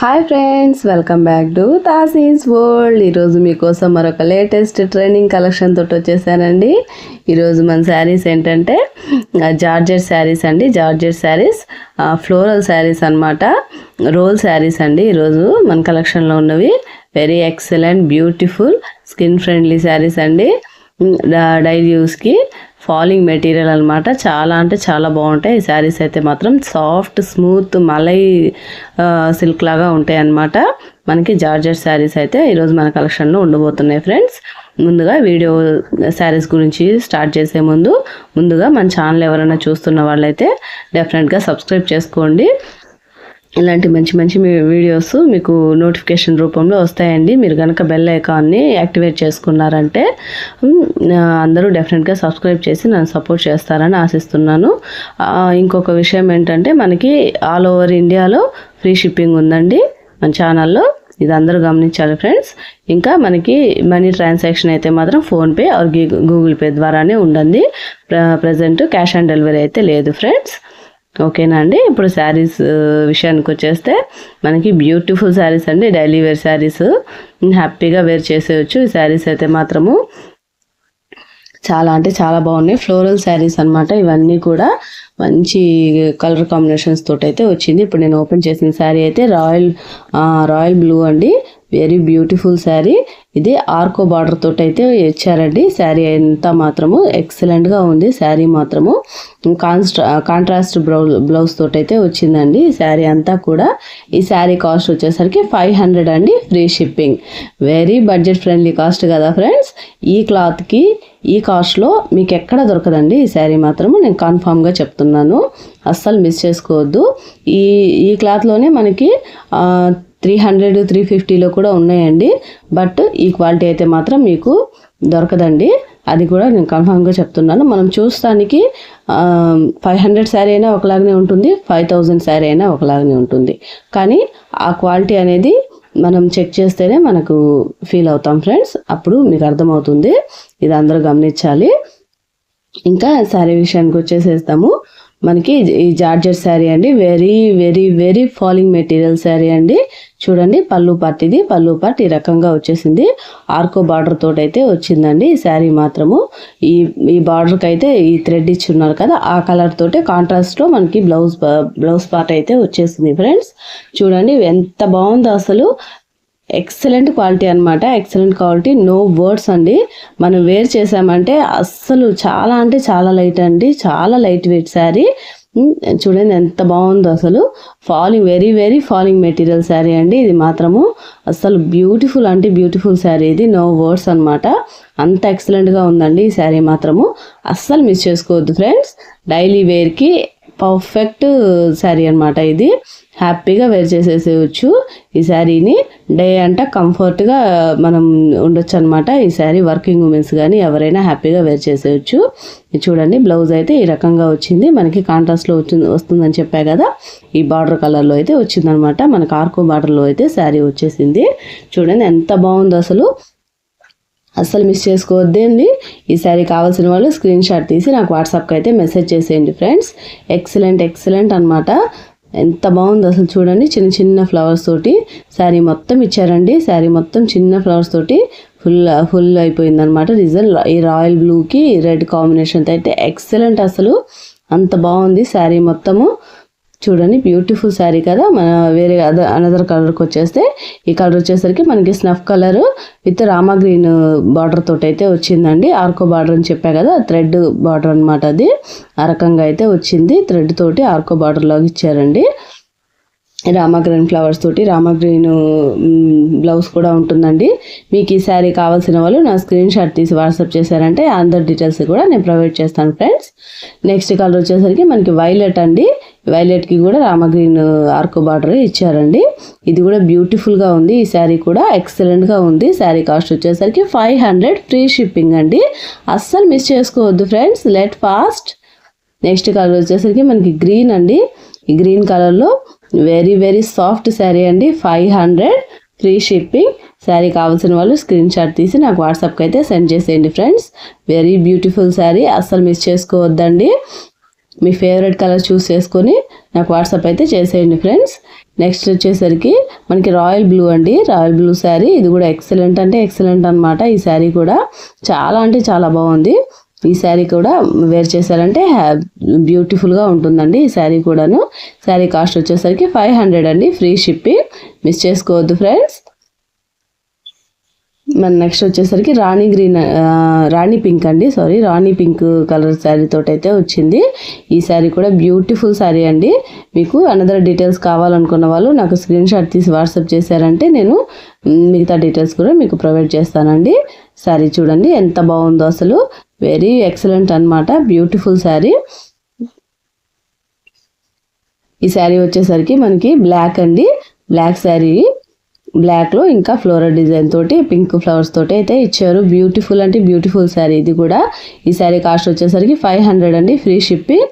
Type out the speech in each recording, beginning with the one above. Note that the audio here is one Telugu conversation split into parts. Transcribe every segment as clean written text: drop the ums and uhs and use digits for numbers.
Hi friends, welcome back to Tasi's world. ఈరోజు మీకోసం మరొక లేటెస్ట్ ట్రెండింగ్ కలెక్షన్ తోటి వచ్చేసానండి. ఈరోజు మన శారీస్ ఏంటంటే జార్జెట్ శారీస్ అండి. జార్జెట్ శారీస్ ఫ్లోరల్ శారీస్ అన్నమాట. రోల్ శారీస్ అండి. ఈరోజు మన కలెక్షన్లో ఉన్నవి very excellent beautiful skin friendly saris అండి. డైలీ యూస్కి ఫాలింగ్ మెటీరియల్ అనమాట. చాలా అంటే చాలా బాగుంటాయి ఈ శారీస్ అయితే మాత్రం. సాఫ్ట్ స్మూత్ మలై సిల్క్ లాగా ఉంటాయి అన్నమాట. మనకి జార్జెట్ శారీస్ అయితే ఈరోజు మన కలెక్షన్లో ఉండబోతున్నాయి ఫ్రెండ్స్. ముందుగా వీడియో శారీస్ గురించి స్టార్ట్ చేసే ముందుగా మన ఛానల్ ఎవరైనా చూస్తున్న వాళ్ళైతే డెఫినెట్గా సబ్స్క్రైబ్ చేసుకోండి. ఇలాంటి మంచి మంచి వీడియోస్ మీకు నోటిఫికేషన్ రూపంలో వస్తాయండి. మీరు కనుక బెల్ ఐకాన్ని యాక్టివేట్ చేసుకున్నారంటే అందరూ డెఫినెట్గా సబ్స్క్రైబ్ చేసి నన్ను సపోర్ట్ చేస్తారని ఆశిస్తున్నాను. ఇంకొక విషయం ఏంటంటే మనకి ఆల్ ఓవర్ ఇండియాలో ఫ్రీ షిప్పింగ్ ఉందండి మన ఛానల్లో. ఇది అందరూ గమనించాలి ఫ్రెండ్స్. ఇంకా మనకి మనీ ట్రాన్సాక్షన్ అయితే మాత్రం ఫోన్పే ఆర్ గూగుల్ పే ద్వారానే ఉండండి. ప్రజెంట్ క్యాష్ ఆన్ డెలివరీ అయితే లేదు ఫ్రెండ్స్. ఓకేనా అండి. ఇప్పుడు శారీస్ విషయానికి వచ్చేస్తే మనకి బ్యూటిఫుల్ శారీస్ అండి. డైలీ వేర్ శారీస్ హ్యాపీగా వేర్ చేసేయచ్చు. ఈ శారీస్ అయితే మాత్రము చాలా అంటే చాలా బాగున్నాయి. ఫ్లోరల్ శారీస్ అనమాట. ఇవన్నీ కూడా మంచి కలర్ కాంబినేషన్స్ తోటి అయితే వచ్చింది. ఇప్పుడు నేను ఓపెన్ చేసిన శారీ అయితే రాయల్ బ్లూ అండి. Very beautiful sari. ఇది ఆర్కో బార్డర్ తోటి అయితే ఇచ్చారండి. శారీ అంతా మాత్రము ఎక్సలెంట్గా ఉంది. శారీ మాత్రము కాంట్రాస్ట్ బ్లౌజ్ తోటి అయితే వచ్చిందండి శారీ అంతా కూడా. ఈ శారీ కాస్ట్ వచ్చేసరికి 500 అండి, free shipping. Very budget friendly cost కదా ఫ్రెండ్స్. ఈ క్లాత్కి ఈ కాస్ట్లో మీకు ఎక్కడ దొరకదండి ఈ శారీ మాత్రము. నేను కన్ఫామ్గా చెప్తున్నాను, అస్సలు మిస్ చేసుకోవద్దు. ఈ క్లాత్లోనే మనకి 300, 350లో కూడా ఉన్నాయండి. బట్ ఈ క్వాలిటీ అయితే మాత్రం మీకు దొరకదండి. అది కూడా నేను కన్ఫామ్గా చెప్తున్నాను. మనం చూస్తానికి 500 శారీ అయినా ఒకలాగానే ఉంటుంది, 5000 శారీ అయినా ఒకలాగానే ఉంటుంది. కానీ ఆ క్వాలిటీ అనేది మనం చెక్ చేస్తేనే మనకు ఫీల్ అవుతాం ఫ్రెండ్స్. అప్పుడు మీకు అర్థమవుతుంది. ఇది అందరూ గమనించాలి. ఇంకా శారీ విషయానికి వచ్చేసేస్తాము. మనకి ఈ జార్జెట్ శారీ అండి. Very very very falling material sari అండి. చూడండి, పళ్ళు పార్ట్ ఇది. పళ్ళు పార్ట్ ఈ రకంగా వచ్చేసింది. ఆర్కో బార్డర్ తోటి అయితే వచ్చిందండి ఈ శారీ మాత్రము. ఈ బార్డర్కి అయితే ఈ థ్రెడ్ ఇచ్చి ఉన్నారు కదా, ఆ కలర్ తోటి కాంట్రాస్ట్లో మనకి బ్లౌజ్ పార్ట్ అయితే వచ్చేసింది ఫ్రెండ్స్. చూడండి ఎంత బాగుందో అసలు. ఎక్సలెంట్ క్వాలిటీ అనమాట. ఎక్సలెంట్ క్వాలిటీ, నో వర్డ్స్ అండి. మనం వేర్ చేసామంటే అస్సలు చాలా అంటే చాలా లైట్ అండి. చాలా లైట్ వెయిట్ శారీ. చూడండి ఎంత బాగుందో అసలు. Very very falling material sari అండి ఇది మాత్రము. అసలు బ్యూటిఫుల్ అంటే బ్యూటిఫుల్ శారీ ఇది. నో వర్డ్స్ అనమాట. అంత ఎక్సలెంట్గా ఉందండి ఈ శారీ మాత్రము. అస్సలు మిస్ చేసుకోవద్దు ఫ్రెండ్స్. డైలీ వేర్కి పర్ఫెక్ట్ శారీ అనమాట ఇది. హ్యాపీగా వేర్ చేసేసేయచ్చు ఈ శారీని. డే అంతా కంఫర్ట్గా మనం ఉండొచ్చు అనమాట. ఈ శారీ వర్కింగ్ ఉమెన్స్ కానీ ఎవరైనా హ్యాపీగా వేర్ చేసేయచ్చు. చూడండి, బ్లౌజ్ అయితే ఈ రకంగా వచ్చింది. మనకి కాంట్రాస్ట్లో వస్తుందని చెప్పా కదా, ఈ బార్డర్ కలర్లో అయితే వచ్చిందనమాట. మనకి ఆర్కో బార్డర్లో అయితే శారీ వచ్చేసింది. చూడండి ఎంత బాగుందో అసలు. అస్సలు మిస్ చేసుకోవద్దండి. ఈ శారీ కావాల్సిన వాళ్ళు స్క్రీన్ షాట్ తీసి నాకు వాట్సాప్కి అయితే మెసేజ్ చేసేయండి ఫ్రెండ్స్. ఎక్సలెంట్ అనమాట. ఎంత బాగుంది అసలు. చూడండి, చిన్న చిన్న ఫ్లవర్స్ తోటి శారీ మొత్తం ఇచ్చారండి. శారీ మొత్తం చిన్న ఫ్లవర్స్ తోటి ఫుల్ అయిపోయింది అనమాట. ఈ రాయల్ బ్లూకి రెడ్ కాంబినేషన్ అయితే ఎక్సలెంట్ అసలు. అంత బాగుంది శారీ మొత్తము. చూడండి, బ్యూటిఫుల్ శారీ కదా. మన వేరే అనదర్ కలర్కి వచ్చేస్తే ఈ కలర్ వచ్చేసరికి మనకి snuff colour with Rama green border తోటి అయితే వచ్చిందండి. ఆర్కో బార్డర్ అని చెప్పా కదా, థ్రెడ్ బార్డర్ అనమాట. అది ఆ రకంగా అయితే వచ్చింది. థ్రెడ్ తోటి ఆర్కో బార్డర్ లాగా ఇచ్చారండి. రామా గ్రీన్ ఫ్లవర్స్ తోటి రామా గ్రీన్ బ్లౌజ్ కూడా ఉంటుందండి. మీకు ఈ శారీ కావాల్సిన వాళ్ళు నా స్క్రీన్ షాట్ తీసి వాట్సాప్ చేశారంటే అందరి డీటెయిల్స్ కూడా నేను ప్రొవైడ్ చేస్తాను ఫ్రెండ్స్. నెక్స్ట్ కలర్ వచ్చేసరికి మనకి వైలెట్ అండి. వైలెట్కి కూడా రామా గ్రీన్ ఆర్కో బార్డర్ ఇచ్చారండి. ఇది కూడా బ్యూటిఫుల్గా ఉంది. ఈ శారీ కూడా ఎక్సలెంట్గా ఉంది. శారీ కాస్ట్ వచ్చేసరికి 500, ఫ్రీ షిప్పింగ్ అండి. అస్సలు మిస్ చేసుకోవద్దు friends. Let fast. Next colour వచ్చేసరికి మనకి గ్రీన్ అండి. ఈ గ్రీన్ కలర్లో వెరీ వెరీ సాఫ్ట్ శారీ అండి. 500, ఫ్రీ షిప్పింగ్. శారీ కావాల్సిన వాళ్ళు స్క్రీన్ షాట్ తీసి నాకు వాట్సాప్కి అయితే సెండ్ చేసేయండి ఫ్రెండ్స్. Very beautiful sari. అస్సలు మిస్ చేసుకోవద్దండి. మీ ఫేవరెట్ కలర్ చూస్ చేసుకొని నాకు వాట్సాప్ అయితే చేసేయండి ఫ్రెండ్స్. నెక్స్ట్ వచ్చేసరికి మనకి రాయల్ బ్లూ అండి, రాయల్ బ్లూ శారీ. ఇది కూడా ఎక్సలెంట్ అంటే ఎక్సలెంట్ అనమాట. ఈ శారీ కూడా చాలా అంటే చాలా బాగుంది. ఈ శారీ కూడా వేర్ చేశారంటే బ్యూటిఫుల్గా ఉంటుందండి ఈ శారీ కూడాను. శారీ కాస్ట్ వచ్చేసరికి 500 అండి, ఫ్రీ షిప్పింగ్. మిస్ చేసుకోవద్దు ఫ్రెండ్స్. మన నెక్స్ట్ వచ్చేసరికి రాణి పింక్ అండి, రాణి పింక్ కలర్ శారీ తోటి అయితే వచ్చింది. ఈ శారీ కూడా బ్యూటిఫుల్ శారీ అండి. మీకు అనదర్ డీటెయిల్స్ కావాలనుకున్న వాళ్ళు నాకు స్క్రీన్ షాట్ తీసి వాట్సాప్ చేశారంటే నేను మిగతా డీటెయిల్స్ కూడా మీకు ప్రొవైడ్ చేస్తానండి. శారీ చూడండి ఎంత బాగుందో, అసలు వెరీ ఎక్సలెంట్ అనమాట, బ్యూటిఫుల్ శారీ. ఈ శారీ వచ్చేసరికి మనకి బ్లాక్ అండి, బ్లాక్ శారీ, బ్లాక్లో ఇంకా ఫ్లోరల్ డిజైన్ తోటి పింక్ ఫ్లవర్స్ తోటి అయితే ఇచ్చారు. బ్యూటిఫుల్ అంటే బ్యూటిఫుల్ శారీ ఇది కూడా. ఈ శారీ కాస్ట్ వచ్చేసరికి 500 అండి, ఫ్రీ షిప్పింగ్.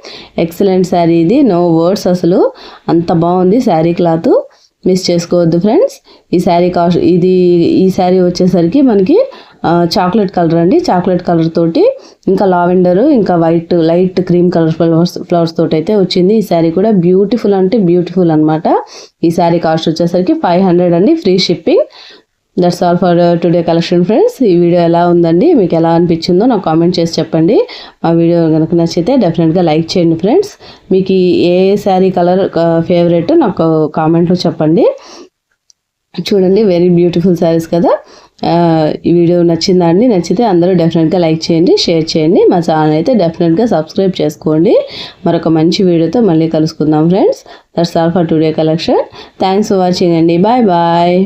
ఎక్సలెంట్ శారీ ఇది, నో వర్డ్స్, అసలు అంత బాగుంది శారీ క్లాత్. మిస్ చేసుకోవద్దు ఫ్రెండ్స్. ఈ శారీ వచ్చేసరికి మనకి చాక్లెట్ కలర్ అండి, చాక్లెట్ కలర్ తోటి ఇంకా లావెండర్ ఇంకా white light cream colour flowers తోటి అయితే వచ్చింది. ఈ శారీ కూడా బ్యూటిఫుల్ అంటే బ్యూటిఫుల్ అనమాట. ఈ శారీ కాస్ట్ వచ్చేసరికి 500 అండి, free shipping. That's all for today collection friends. ఈ వీడియో ఎలా ఉందండి, మీకు ఎలా అనిపించిందో నాకు కామెంట్ చేసి చెప్పండి. మా వీడియో కనుక నచ్చితే డెఫినెట్గా లైక్ చేయండి ఫ్రెండ్స్. మీకు ఏ శారీ కలర్ ఫేవరెట్ నాకు కామెంట్లో చెప్పండి. చూడండి వెరీ బ్యూటిఫుల్ శారీస్ కదా. ఈ వీడియో నచ్చిందా అండి? నచ్చితే అందరూ డెఫినెట్గా లైక్ చేయండి, షేర్ చేయండి. మా ఛానల్ అయితే డెఫినెట్గా సబ్స్క్రైబ్ చేసుకోండి. మరొక మంచి వీడియోతో మళ్ళీ కలుసుకుందాం friends. That's all for today collection. Thanks for watching అండి. Bye bye.